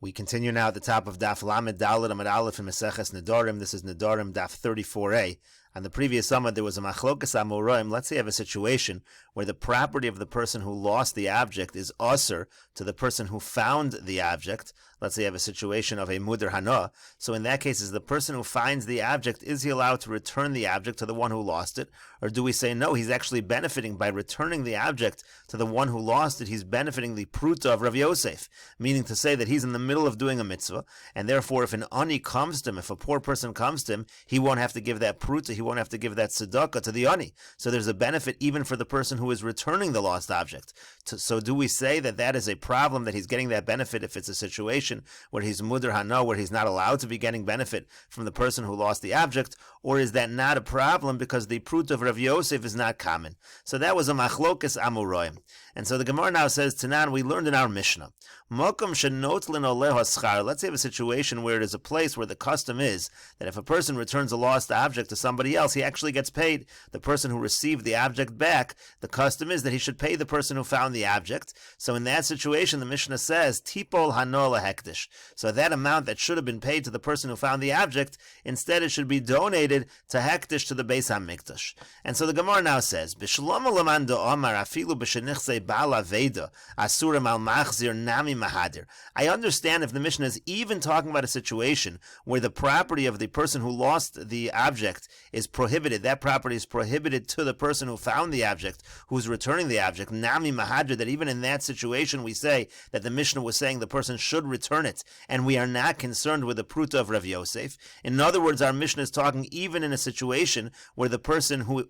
We continue now at the top of Daf Lamed Dalet Amud Aleph in Mesechet Nedarim. This is Nedarim Daf 34a. On the previous summit, there was a machlokas amoraim. Let's say you have a situation where the property of the person who lost the object is usher to the person who found the object. Let's say you have a situation of a muder hana. So in that case, is the person who finds the object, is he allowed to return the object to the one who lost it? Or do we say, no, he's actually benefiting by returning the object to the one who lost it? He's benefiting the pruta of Rav Yosef, meaning to say that he's in the middle of doing a mitzvah, and therefore if an ani comes to him, if a poor person comes to him, he won't have to give that pruta, he won't have to give that tzedakah to the ani. So there's a benefit even for the person who is returning the lost object. So do we say that that is a problem, that he's getting that benefit if it's a situation where he's muder hana, where he's not allowed to be getting benefit from the person who lost the object? Or is that not a problem because the pruta of Rav Yosef is not common? So that was a machlokas amuroim. And so the Gemara now says, Tanan, we learned in our Mishnah, Mokum shenotlin oleho schar. Let's say you have a situation where it is a place where the custom is that if a person returns a lost object to somebody else, he actually gets paid. The person who received the object back, the custom is that he should pay the person who found the object. So in that situation, the Mishnah says, Tipol hanola hektish. So that amount that should have been paid to the person who found the object, instead it should be donated to hektish, to the Beis HaMikdash. And so the Gemara now says, B'shlomo laman do omar afilu b'shenichse ba'al aveda asurim al machzir nami mahadir. I understand if the Mishnah is even talking about a situation where the property of the person who lost the object is prohibited, that property is prohibited to the person who found the object, who's returning the object, nami mahadir, that even in that situation we say that the Mishnah was saying the person should return it, and we are not concerned with the pruta of Rav Yosef. In other words, our Mishnah is talking even in a situation where the person who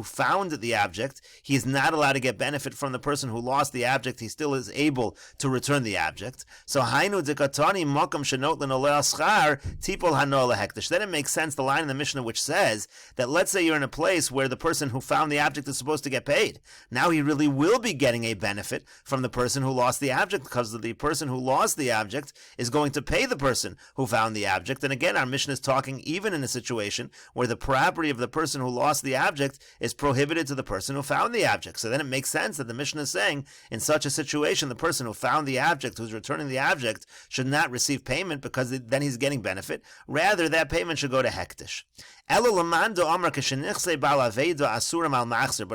found the object, he is not allowed to get benefit from the person who lost the object, he still is able to return the object. So hainu dekatani makam shenotlin oleh schar tipol hanola hektish. Then it makes sense, the line in the Mishnah which says that let's say you're in a place where the person who found the object is supposed to get paid. Now he really will be getting a benefit from the person who lost the object, because the person who lost the object is going to pay the person who found the object. And again, our Mishnah is talking even in a situation where the property of the person who lost the object is prohibited to the person who found the object. So then it makes sense that the Mishnah is saying in such a situation, the person who found the object, who's returning the object, should not receive payment because then he's getting benefit. Rather, that payment should go to hektish. But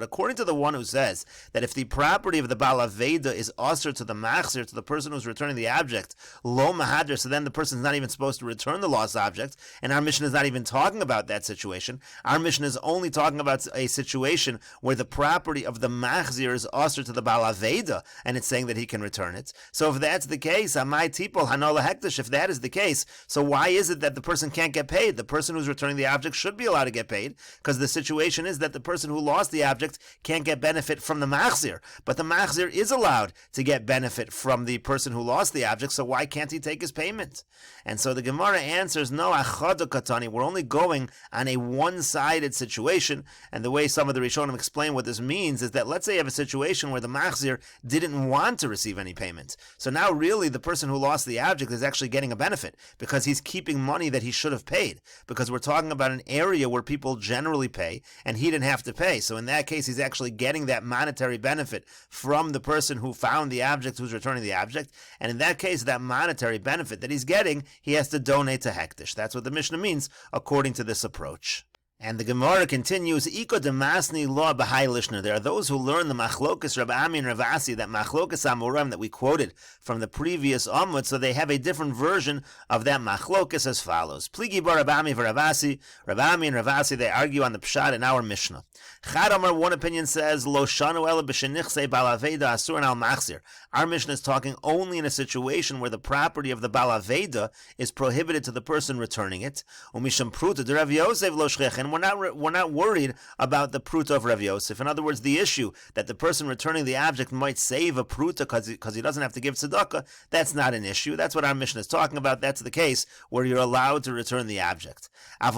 according to the one who says that if the property of the Baal Aveda is usher to the machzir, to the person who's returning the object, lo mahadir, so then the person's not even supposed to return the lost object, and our Mishnah is not even talking about that situation. Our Mishnah is only talking about a situation where the property of the machzir is usher to the Baal Aveda, and it's saying that he can return it. So if that's the case, amai tipol hanola hektish, if that is the case, so why is it that the person can't get paid? The person who's returning the object should be allowed to get paid, because the situation is that the person who lost the object can't get benefit from the machzir, but the machzir is allowed to get benefit from the person who lost the object, so why can't he take his payment? And so the Gemara answers, no, achadu katani, we're only going on a one-sided situation, and the way some of the Rishonim explain what this means is that let's say you have a situation where the machzir didn't want to receive any payment. So now really the person who lost the object is actually getting a benefit, because he's keeping money that he should have paid, because we're talking about an area where people generally pay, and he didn't have to pay. So in that case, he's actually getting that monetary benefit from the person who found the object, who's returning the object. And in that case, that monetary benefit that he's getting, he has to donate to hektish. That's what the Mishnah means according to this approach. And the Gemara continues, Iko demasni law b'hai lishner. There are those who learn the machlokas Rav Ami and Rav Asi, that machlokas amoram that we quoted from the previous Amud, so they have a different version of that machlokas as follows. Pligi bar Rav Ami v'Rav Asi. Rav Ami and Rav Asi, they argue on the pshat in our Mishnah. Chad Amar, one opinion says, Lo shanu ela b'shenichse ba'al aveda asur al machzir. Our Mishnah is talking only in a situation where the property of the Baal Aveda is prohibited to the person returning it. Umisham pruta de Rav Yosef lo shchechen. We're not worried about the pruta of Rav Yosef. In other words, the issue that the person returning the object might save a pruta because he doesn't have to give tzedakah, that's not an issue. That's what our Mishnah is talking about. That's the case where you're allowed to return the object. But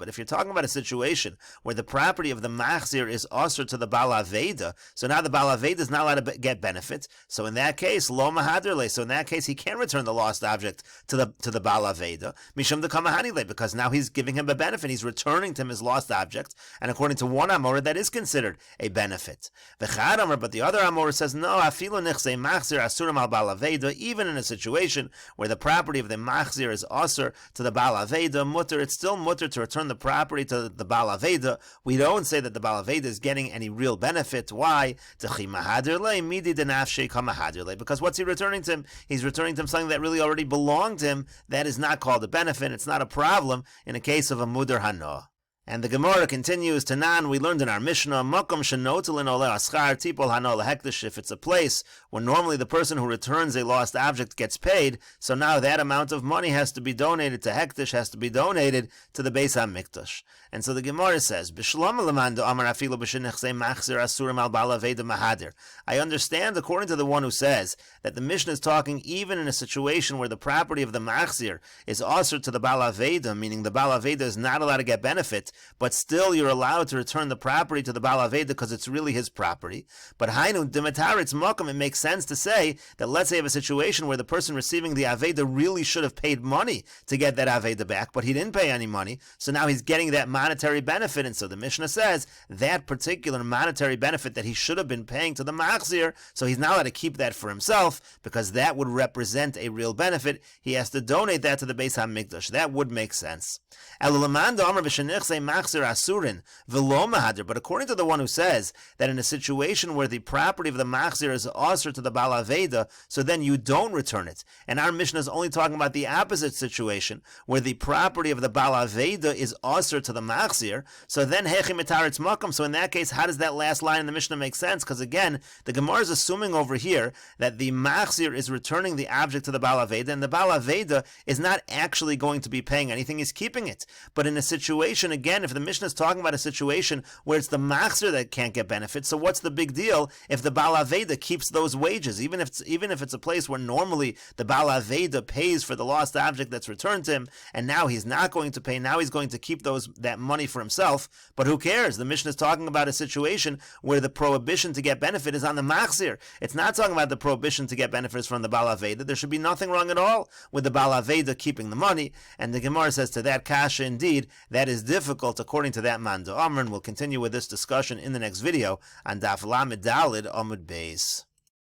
if you're talking about a situation where the property of the machzir is usher to the Baal Aveda, so now the Baal Aveda is not allowed to get benefit. So in that case, lo mahadir le. So in that case, he can return the lost object to the Baal Aveda, mishum de kamahanile, because now now he's giving him a benefit. He's returning to him his lost object, and according to one Amora, that is considered a benefit. But the other Amora says, no, even in a situation where the property of the machzir is asur to the Baal Aveda, mutter, it's still mutter to return the property to the Baal Aveda. We don't say that the Baal Aveda is getting any real benefit. Why? Because what's he returning to him? He's returning to him something that really already belonged to him. That is not called a benefit. It's not a problem in a case of a mudar hanoah. And the Gemara continues, Tanan, we learned in our Mishnah, Makom shenotelin ole aschar tipol hano lehektish. If it's a place where normally the person who returns a lost object gets paid, so now that amount of money has to be donated to hektish, has to be donated to the Beis HaMikdash. And so the Gemara says, B'shlom lemando amar afilu b'shenechzei machzir asurim al bal aveda mahadir. I understand, according to the one who says that the Mishnah is talking even in a situation where the property of the machzir is asur to the Baal Aveda, meaning the Baal Aveda is not allowed to get benefit, but still you're allowed to return the property to the Baal Aveda because it's really his property. But hainu dimataritz makom, it makes sense to say that let's say you have a situation where the person receiving the Aveda really should have paid money to get that Aveda back, but he didn't pay any money, so now he's getting that monetary benefit. And so the Mishnah says that particular monetary benefit that he should have been paying to the machzir, so he's not allowed to keep that for himself because that would represent a real benefit. He has to donate that to the Beis HaMikdash. That would make sense. But according to the one who says that in a situation where the property of the machzir is asur to the Baal Aveda, so then you don't return it. And our Mishnah is only talking about the opposite situation, where the property of the Baal Aveda is asur to the machzir, so then hechi mitaritz makom. So in that case, how does that last line in the Mishnah make sense? Because again, the Gemara is assuming over here that the machzir is returning the object to the Baal Aveda, and the Baal Aveda is not actually going to be paying anything, he's keeping it. But in a situation, again, if the Mishnah is talking about a situation where it's the machzir that can't get benefit, so what's the big deal if the Baal Aveda keeps those wages? Even if it's a place where normally the Baal Aveda pays for the lost object that's returned to him, and now he's not going to pay, now he's going to keep that money for himself, but who cares? The Mishnah is talking about a situation where the prohibition to get benefit is on the machzir. It's not talking about the prohibition to get benefits from the Baal Aveda. There should be nothing wrong at all with the Baal Aveda keeping the money, and the Gemara says to that kasha, indeed, that is difficult according to that man. We'll continue with this discussion in the next video on Daf Lamed Daled Amud Beis.